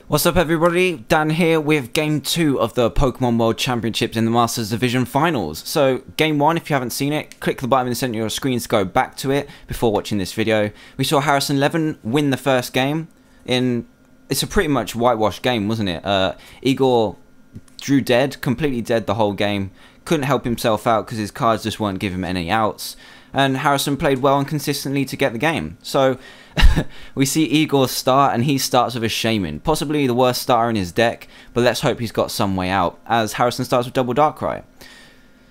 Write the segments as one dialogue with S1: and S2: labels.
S1: What's up everybody, Dan here with Game 2 of the Pokemon World Championships in the Masters Division Finals. So Game 1, if you haven't seen it, click the button in the center of your screen to go back to it before watching this video. We saw Harrison Leven win the first game. It's a pretty much whitewashed game, wasn't it? Igor drew dead, completely dead the whole game. Couldn't help himself out because his cards just weren't giving him any outs. And Harrison played well and consistently to get the game. So we see Igor start, and he starts with a Shaman, possibly the worst starter in his deck, but let's hope he's got some way out, as Harrison starts with double Darkrai.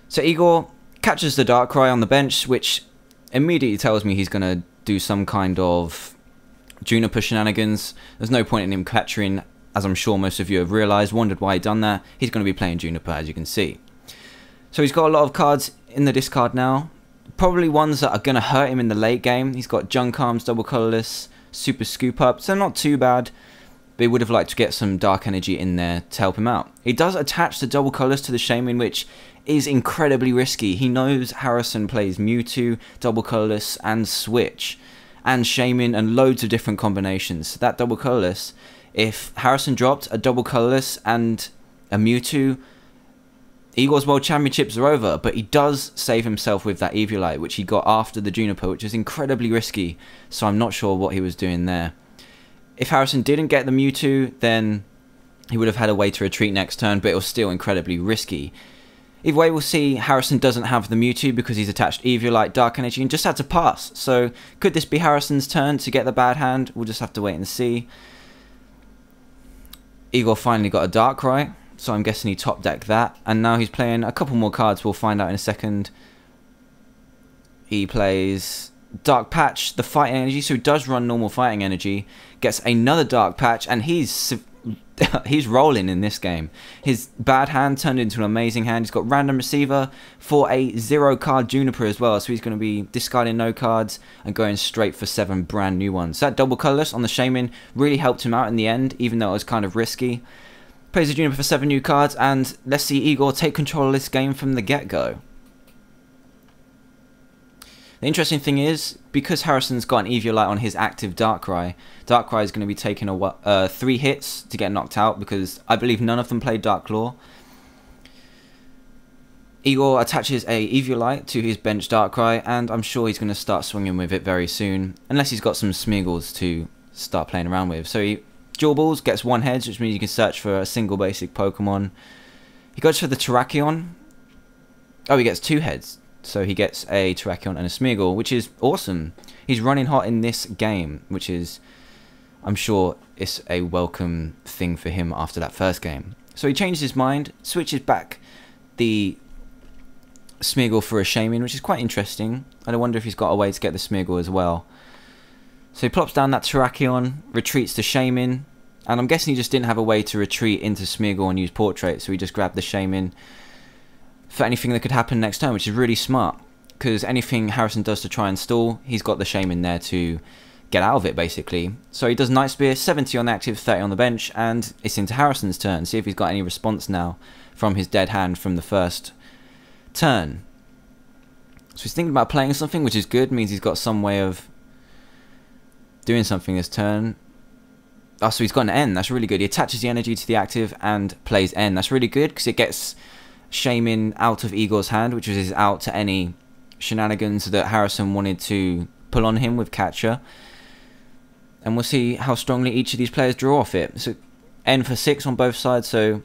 S1: So Igor catches the Darkrai on the bench, which immediately tells me he's going to do some kind of Juniper shenanigans. There's no point in him capturing, as I'm sure most of you have realised, wondered why he'd done that. He's going to be playing Juniper, as you can see. So he's got a lot of cards in the discard now. Probably ones that are going to hurt him in the late game. He's got Junk Arms, Double Colourless, Super Scoop Up, so not too bad. But he would have liked to get some Dark Energy in there to help him out. He does attach the Double Colourless to the Shaman, which is incredibly risky. He knows Harrison plays Mewtwo, Double Colourless, and Switch, and Shaman, and loads of different combinations. That Double Colourless, if Harrison dropped a Double Colourless and a Mewtwo, Igor's World Championships are over, but he does save himself with that Eviolite, which he got after the Juniper, which is incredibly risky, so I'm not sure what he was doing there. If Harrison didn't get the Mewtwo, then he would have had a way to retreat next turn, but it was still incredibly risky. Either way, we'll see Harrison doesn't have the Mewtwo because he's attached Eviolite, Dark Energy, and just had to pass. So could this be Harrison's turn to get the bad hand? We'll just have to wait and see. Igor finally got a Darkrai, so I'm guessing he top decked that, and now he's playing a couple more cards. We'll find out in a second. He plays Dark Patch, the fighting energy, so he does run normal fighting energy, gets another Dark Patch, and he's rolling in this game. His bad hand turned into an amazing hand. He's got Random Receiver for a 0-card Juniper as well, so he's going to be discarding no cards and going straight for 7 brand new ones. That Double Colourless on the Shaman really helped him out in the end, even though it was kind of risky. Plays a Juniper for 7 new cards, and let's see Igor take control of this game from the get-go. The interesting thing is, because Harrison's got an Eviolite on his active Darkrai, Darkrai is going to be taking 3 hits to get knocked out, because I believe none of them played Dark Claw. Igor attaches a Eviolite to his bench Darkrai, and I'm sure he's going to start swinging with it very soon, unless he's got some Smeagol's to start playing around with. So he Dual Balls, gets 1 heads, which means you can search for a single basic Pokemon. He goes for the Terrakion. Oh, he gets 2 heads. So he gets a Terrakion and a Smeagol, which is awesome. He's running hot in this game, which is, I'm sure, it's a welcome thing for him after that first game. So he changes his mind, switches back the Smeagol for a Shaman, which is quite interesting. I wonder if he's got a way to get the Smeagol as well. So he plops down that Terrakion, retreats to Shaman, and I'm guessing he just didn't have a way to retreat into Smeagol and use Portrait, so he just grabbed the Shaman for anything that could happen next turn, which is really smart, because anything Harrison does to try and stall, he's got the Shaman there to get out of it, basically. So he does Night Spear, 70 on the active, 30 on the bench, and it's into Harrison's turn. See if he's got any response now from his dead hand from the first turn. So he's thinking about playing something, which is good, means he's got some way of doing something this turn. Oh, so he's got an N. That's really good. He attaches the energy to the active and plays N. That's really good because it gets Shaman out of Igor's hand, which was his out to any shenanigans that Harrison wanted to pull on him with Catcher. And we'll see how strongly each of these players draw off it. So N for 6 on both sides, so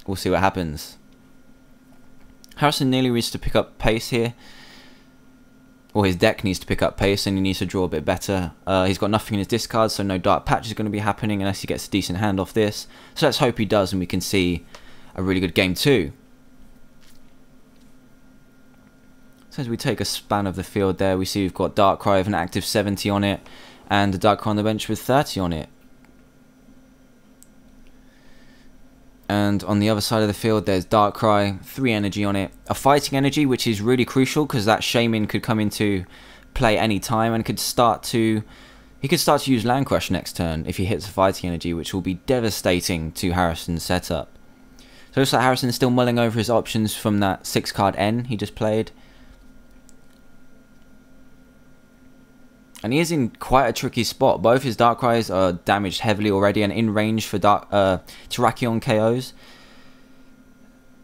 S1: we'll see what happens. Harrison nearly reached to pick up pace here. Or his deck needs to pick up pace and he needs to draw a bit better. He's got nothing in his discard, so no Dark Patch is going to be happening unless he gets a decent hand off this. So let's hope he does and we can see a really good game 2. So as we take a span of the field there, we see we've got Darkrai with an active 70 on it and a Darkrai on the bench with 30 on it. And on the other side of the field, there's Darkrai, 3 energy on it. A fighting energy, which is really crucial because that Shaman could come into play any time and he could start to use Land Crush next turn if he hits a fighting energy, which will be devastating to Harrison's setup. So it looks like Harrison's still mulling over his options from that 6-card N he just played. And he is in quite a tricky spot. Both his Darkrai's are damaged heavily already and in range for Terrakion KOs.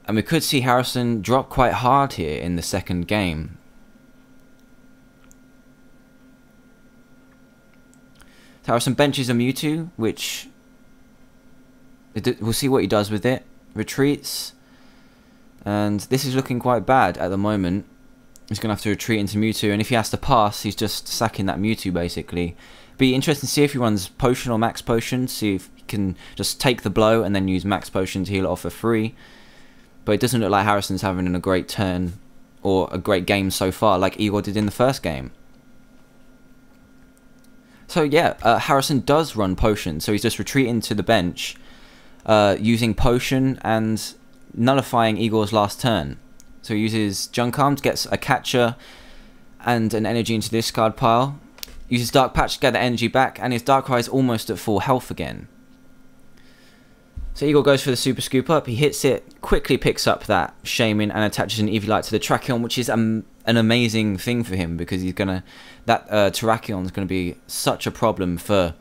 S1: And we could see Harrison drop quite hard here in the second game. Harrison benches a Mewtwo, which we'll see what he does with it. Retreats. And this is looking quite bad at the moment. He's going to have to retreat into Mewtwo, and if he has to pass, he's just sacking that Mewtwo, basically. Be interesting to see if he runs Potion or Max Potion, see if he can just take the blow and then use Max Potion to heal it off for free. But it doesn't look like Harrison's having a great turn, or a great game so far, like Igor did in the first game. So yeah, Harrison does run Potion, so he's just retreating to the bench, using Potion and nullifying Igor's last turn. So he uses Junk Arms, gets a Catcher and an energy into the discard pile. Uses Dark Patch to get the energy back, and his Darkrai is almost at full health again. So Igor goes for the Super Scoop Up, he hits it, quickly picks up that Shaman and attaches an Eviolite to the Terrakion, which is an amazing thing for him, because he's gonna Terrakion is gonna be such a problem for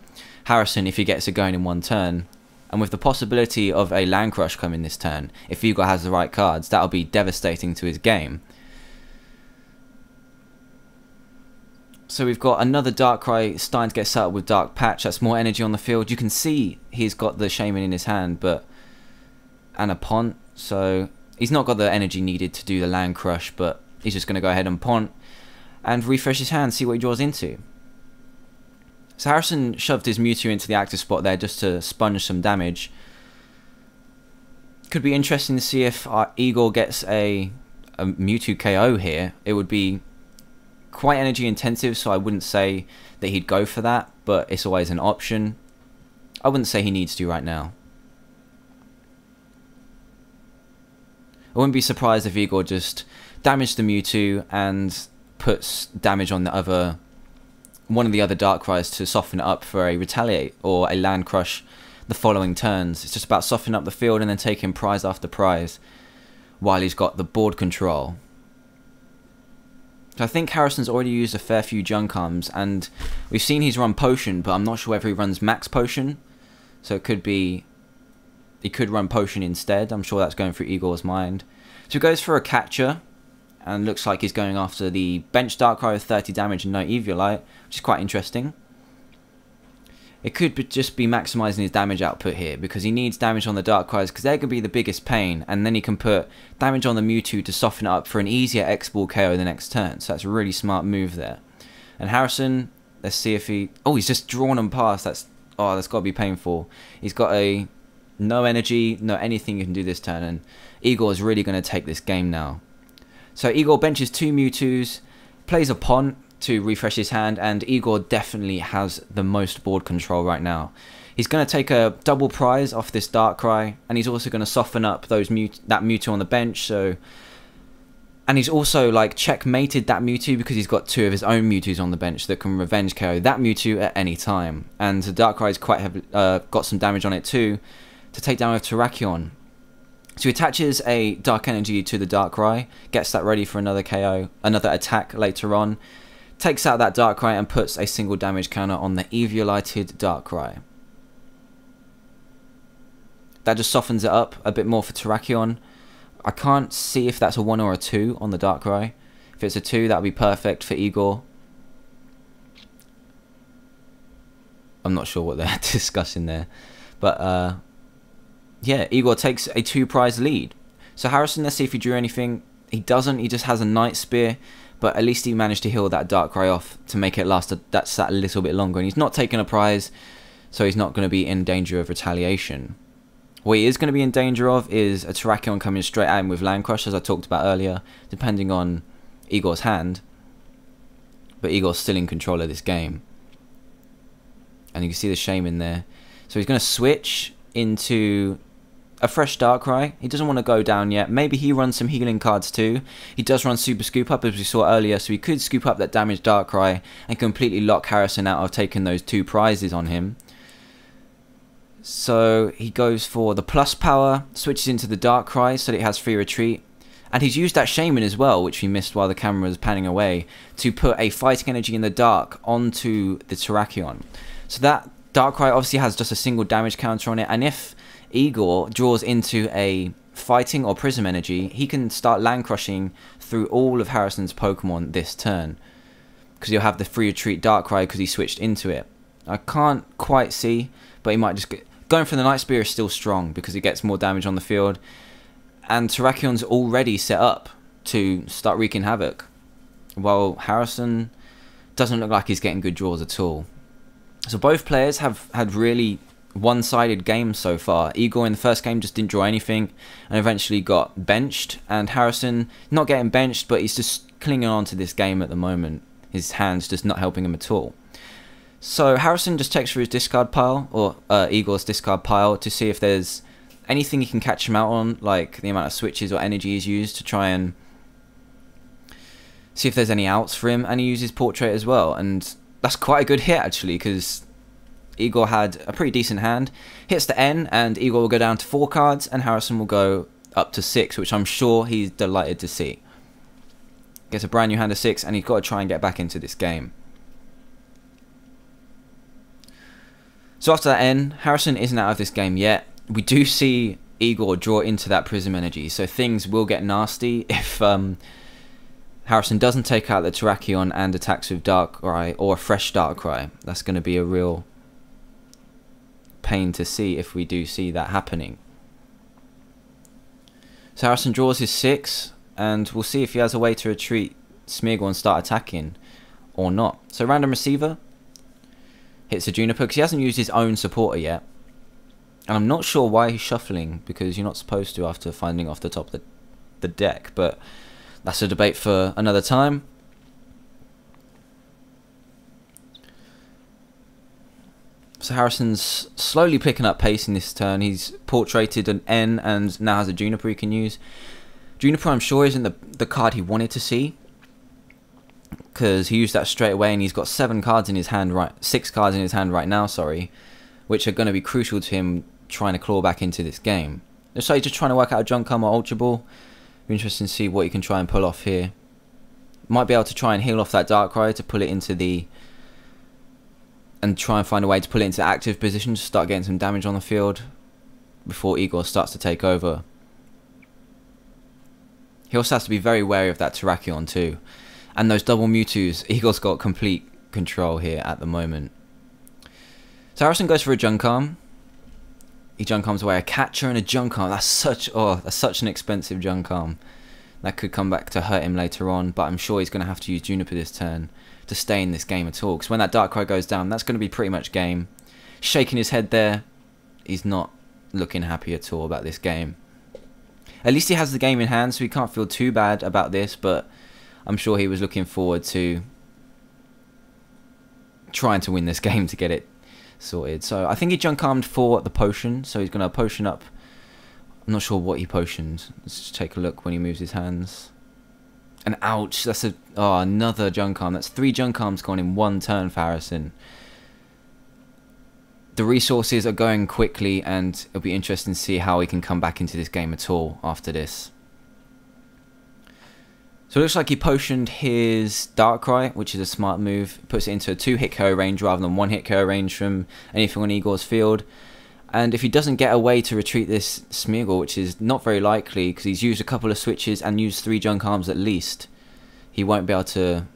S1: Harrison if he gets it going in one turn. And with the possibility of a Land Crush coming this turn, if Igor has the right cards, that'll be devastating to his game. So we've got another Darkrai starting to get set up with Dark Patch. That's more energy on the field. You can see he's got the Shaman in his hand, and a Pont. So he's not got the energy needed to do the Land Crush, but he's just going to go ahead and Pont and refresh his hand, see what he draws into. So Harrison shoved his Mewtwo into the active spot there just to sponge some damage. Could be interesting to see if Igor gets a Mewtwo KO here. It would be quite energy intensive, so I wouldn't say that he'd go for that, but it's always an option. I wouldn't say he needs to right now. I wouldn't be surprised if Igor just damaged the Mewtwo and puts damage on the one of the other Darkrai's to soften it up for a Retaliate or a Land Crush the following turns. It's just about softening up the field and then taking prize after prize while he's got the board control. So I think Harrison's already used a fair few Junk Arms, and we've seen he's run Potion, but I'm not sure whether he runs Max Potion. So it could be he could run Potion instead. I'm sure that's going through Igor's mind. So he goes for a Catcher, and looks like he's going after the bench Darkrai with 30 damage and no Eviolite, which is quite interesting. It could just be maximising his damage output here, because he needs damage on the Darkrai's, because they're going to be the biggest pain, and then he can put damage on the Mewtwo to soften it up for an easier X-Ball KO the next turn. So that's a really smart move there. And Harrison, let's see if he... Oh, he's just drawn him past. That's got to be painful. He's got no energy, no anything you can do this turn, and Igor is really going to take this game now. So Igor benches 2 Mewtwo's, plays a Pont to refresh his hand, and Igor definitely has the most board control right now. He's going to take a double prize off this Darkrai, and he's also going to soften up that Mewtwo on the bench. And he's also like checkmated that Mewtwo because he's got 2 of his own Mewtwo's on the bench that can revenge KO that Mewtwo at any time. And the Darkrai's quite got some damage on it too to take down with Terrakion. So he attaches a Dark Energy to the Darkrai, gets that ready for another KO, another attack later on, takes out that Darkrai and puts a single damage counter on the Eviolited Darkrai. That just softens it up a bit more for Terrakion. I can't see if that's a 1 or a 2 on the Darkrai. If it's a 2, that would be perfect for Igor. I'm not sure what they're discussing there. But, yeah, Igor takes a 2 prize lead. So Harrison, let's see if he drew anything. He doesn't, he just has a Night Spear. But at least he managed to heal that Darkrai off to make it last that little bit longer. And he's not taking a prize, so he's not going to be in danger of retaliation. What he is going to be in danger of is a Terrakion coming straight at him with Land Crush, as I talked about earlier, depending on Igor's hand. But Igor's still in control of this game. And you can see the Shaman there. So he's going to switch into a fresh Darkrai. He doesn't want to go down yet. Maybe he runs some healing cards too. He does run Super Scoop Up, as we saw earlier, so he could scoop up that damaged Darkrai and completely lock Harrison out of taking those 2 prizes on him. So he goes for the plus power, switches into the Darkrai so that it has free retreat, And he's used that Shaman as well, which we missed while the camera was panning away, to put a fighting energy in the dark onto the Terrakion. So that Darkrai obviously has just a single damage counter on it, and if Igor draws into a fighting or prism energy, he can start land crushing through all of Harrison's Pokemon this turn, because he'll have the free retreat Darkrai because he switched into it. I can't quite see, but he might just get... Going for the Night Spear is still strong because it gets more damage on the field, and Terrakion's already set up to start wreaking havoc, while Harrison doesn't look like he's getting good draws at all. So both players have had really one-sided games so far. Igor in the first game just didn't draw anything and eventually got benched, and Harrison not getting benched, but he's just clinging on to this game at the moment. His hand's just not helping him at all. So Harrison just checks for his discard pile, or Igor's discard pile, to see if there's anything he can catch him out on, like the amount of switches or energy he's used, to try and see if there's any outs for him, and he uses Portrait as well, and that's quite a good hit actually, because Igor had a pretty decent hand. Hits the N, and Igor will go down to 4 cards, and Harrison will go up to 6, which I'm sure he's delighted to see. Gets a brand new hand of 6, and he's got to try and get back into this game. So after that N, Harrison isn't out of this game yet. We do see Igor draw into that Prism energy, so things will get nasty if Harrison doesn't take out the Terrakion and attacks with Darkrai or a fresh Darkrai. That's going to be a real pain to see if we do see that happening. So Harrison draws his 6, and we'll see if he has a way to retreat Smeargle and start attacking or not. So random receiver hits a Juniper because he hasn't used his own supporter yet, and I'm not sure why he's shuffling, because you're not supposed to after finding off the top of the deck, but that's a debate for another time. So Harrison's slowly picking up pace in this turn. He's portraited an N and now has a Juniper he can use. Juniper, I'm sure, isn't the card he wanted to see, because he used that straight away, and he's got 6 cards in his hand right now, sorry, which are going to be crucial to him trying to claw back into this game. So he's just trying to work out a Junkam or Ultra Ball. Be interesting to see what he can try and pull off here. Might be able to try and heal off that Darkrai to pull it into the... and try and find a way to pull it into active position to start getting some damage on the field before Igor starts to take over. He also has to be very wary of that Terrakion too. And those double Mewtwo's. Igor's got complete control here at the moment. So Harrison goes for a Junkam. He Junkams away a Catcher and a Junkam. That's such an expensive Junkam. That could come back to hurt him later on, but I'm sure he's going to have to use Juniper this turn to stay in this game at all, because when that Darkrai goes down, that's going to be pretty much game. Shaking his head there. He's not looking happy at all about this game. At least he has the game in hand, so he can't feel too bad about this, but I'm sure he was looking forward to trying to win this game to get it sorted. So I think he Junkarmed for the potion, so he's going to potion up. I'm not sure what he potioned. Let's just take a look when he moves his hands. And ouch, that's another Junkam. That's 3 Junkams gone in one turn for Harrison. The resources are going quickly, and it'll be interesting to see how he can come back into this game at all after this. So it looks like he potioned his Darkrai, which is a smart move. Puts it into a 2-hit KO range rather than 1-hit KO range from anything on Igor's field. And if he doesn't get a way to retreat this Smeargle, which is not very likely because he's used a couple of switches and used 3 Junkams at least, he won't be able to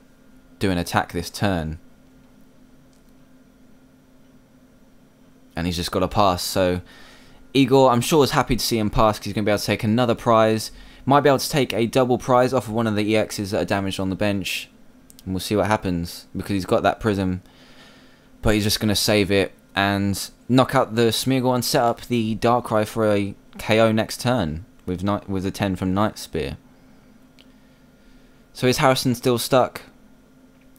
S1: do an attack this turn. And he's just got to pass. So Igor, I'm sure, is happy to see him pass because he's going to be able to take another prize. Might be able to take a double prize off of one of the EXs that are damaged on the bench. And we'll see what happens, because he's got that Prism. But he's just going to save it and knock out the Smeargle and set up the Darkrai for a KO next turn with a 10 from Night Spear. So is Harrison still stuck?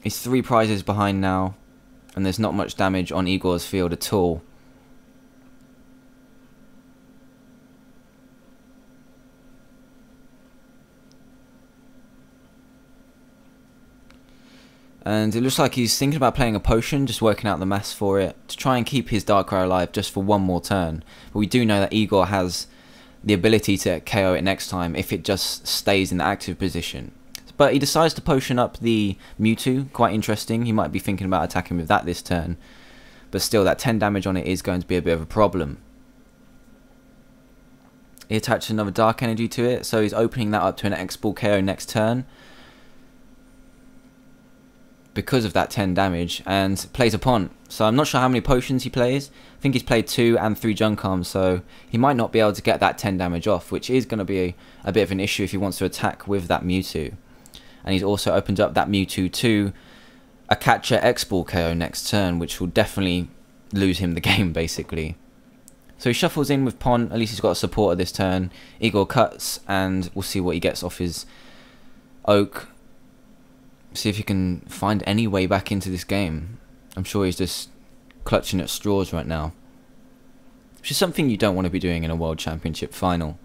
S1: He's 3 prizes behind now, and there's not much damage on Igor's field at all. And it looks like he's thinking about playing a potion, just working out the maths for it, to try and keep his Darkrai alive just for one more turn. But we do know that Igor has the ability to KO it next time if it just stays in the active position. But he decides to potion up the Mewtwo, quite interesting. He might be thinking about attacking with that this turn. But still, that 10 damage on it is going to be a bit of a problem. He attaches another Dark Energy to it, so he's opening that up to an X-Ball KO next turn. Because of that 10 damage, and plays a Pont. So I'm not sure how many potions he plays. I think he's played 2 and 3 Junk Arms, so he might not be able to get that 10 damage off, which is going to be a bit of an issue if he wants to attack with that Mewtwo. And he's also opened up that Mewtwo to a Catcher X-Ball KO next turn, which will definitely lose him the game, basically. So he shuffles in with Pont. At least he's got a supporter this turn. Igor cuts, and we'll see what he gets off his Oak. See if he can find any way back into this game. I'm sure he's just clutching at straws right now, which is something you don't want to be doing in a World Championship final.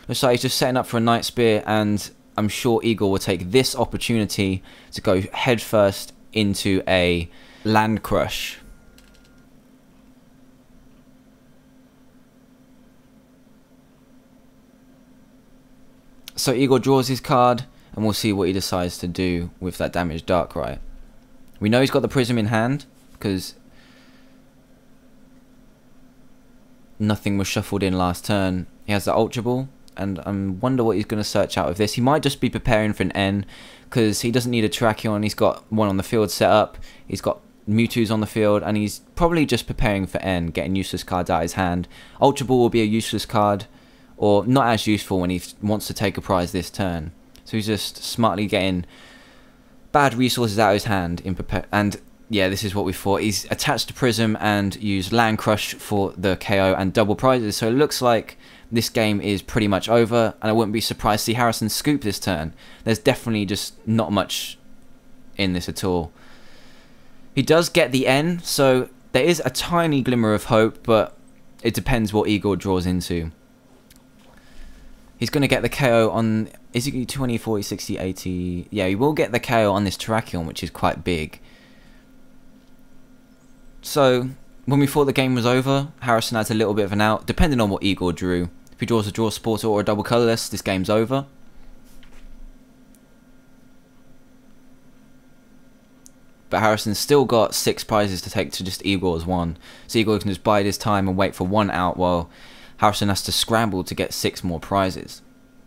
S1: Looks like he's just setting up for a Night Spear, and I'm sure Igor will take this opportunity to go headfirst into a Land Crush. So Igor draws his card, and we'll see what he decides to do with that damaged Darkrai. We know he's got the Prism in hand, because nothing was shuffled in last turn. He has the Ultra Ball, and I wonder what he's going to search out of this. He might just be preparing for an N, because he doesn't need a Terrakion. He's got one on the field set up. He's got Mewtwo's on the field, and he's probably just preparing for N, getting useless cards out of his hand. Ultra Ball will be a useless card, or not as useful when he wants to take a prize this turn. So he's just smartly getting bad resources out of his hand. And yeah, this is what we thought. He's attached to Prism and used Land Crush for the KO and double prizes. So it looks like this game is pretty much over. And I wouldn't be surprised to see Harrison scoop this turn. There's definitely just not much in this at all. He does get the N, so there is a tiny glimmer of hope, but it depends what Igor draws into. He's going to get the KO on... Is he 20, 40, 60, 80? Yeah, he will get the KO on this Terrakion, which is quite big. So, when we thought the game was over, Harrison has a little bit of an out, depending on what Igor drew. If he draws a Draw Supporter or a double colourless, this game's over. But Harrison's still got 6 prizes to take to just Igor's 1. So Igor can just bide his time and wait for 1 out, while Harrison has to scramble to get 6 more prizes,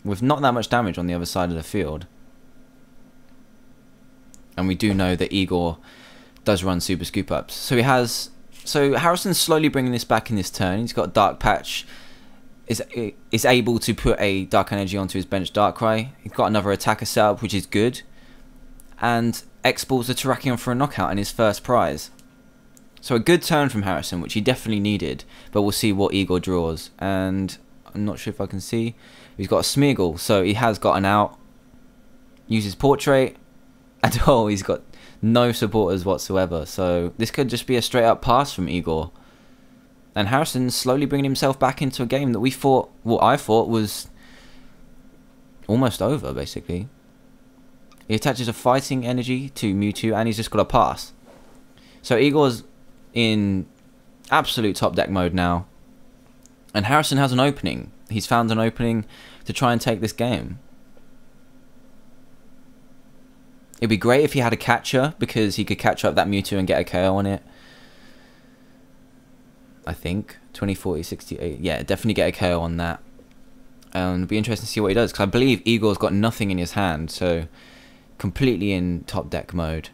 S1: with not that much damage on the other side of the field. And we do know that Igor does run Super Scoop Ups. So Harrison's slowly bringing this back in this turn. He's got Dark Patch, is able to put a Dark Energy onto his bench Darkrai. He's got another attacker setup, which is good. And X-Balls the Terrakion for a knockout in his first prize. So a good turn from Harrison, which he definitely needed, but we'll see what Igor draws. And I'm not sure if I can see. He's got a Smeargle, so he has got an out. Uses Portrait, and oh, he's got no supporters whatsoever. So this could just be a straight up pass from Igor. And Harrison's slowly bringing himself back into a game that we thought, well, I thought was almost over, basically. He attaches a Fighting Energy to Mewtwo, and he's just got a pass. So Igor's in absolute top deck mode now, and Harrison has an opening. He's found an opening to try and take this game. It'd be great if he had a catcher, because he could catch up that Mewtwo and get a KO on it. I think 20, 40, 68. Yeah, definitely get a KO on that. And it'd be interesting to see what he does, because I believe Igor's got nothing in his hand, so completely in top deck mode.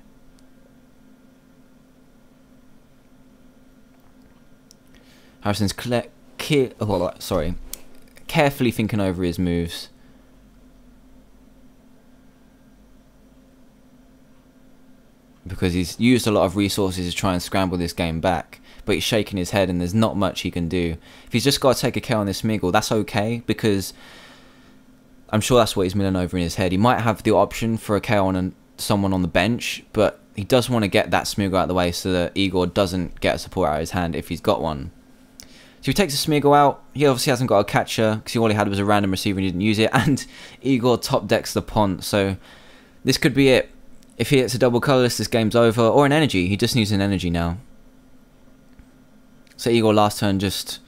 S1: Harrison's carefully thinking over his moves. Because he's used a lot of resources to try and scramble this game back. But he's shaking his head and there's not much he can do. If he's just got to take a KO on this Smeargle, that's okay, because I'm sure that's what he's milling over in his head. He might have the option for a KO on someone on the bench, but he does want to get that Smeargle out of the way so that Igor doesn't get a support out of his hand if he's got one. So he takes a Smeargle out. He obviously hasn't got a catcher, because all he had was a random receiver and he didn't use it. And Igor top decks the Pont, so this could be it. If he hits a double colourless, this game's over. Or an energy. He just needs an energy now. So Igor last turn just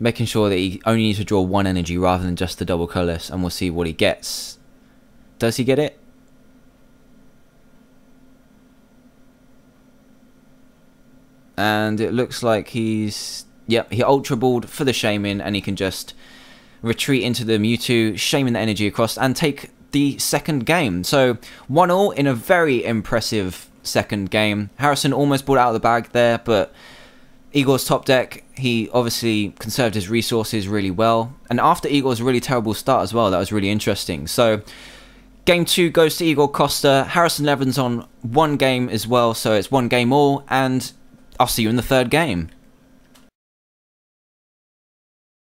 S1: making sure that he only needs to draw one energy rather than just the double colourless, and we'll see what he gets. Does he get it? And it looks like he's... Yep, he Ultra Balled for the Shaman, and he can just retreat into the Mewtwo, Shaman the energy across, and take the second game. So 1-1 in a very impressive second game. Harrison almost brought it out of the bag there, but Igor's top deck, he obviously conserved his resources really well. And after Igor's really terrible start as well, that was really interesting. So game 2 goes to Igor Costa. Harrison Leven's on one game as well, so it's one game all, and I'll see you in the third game.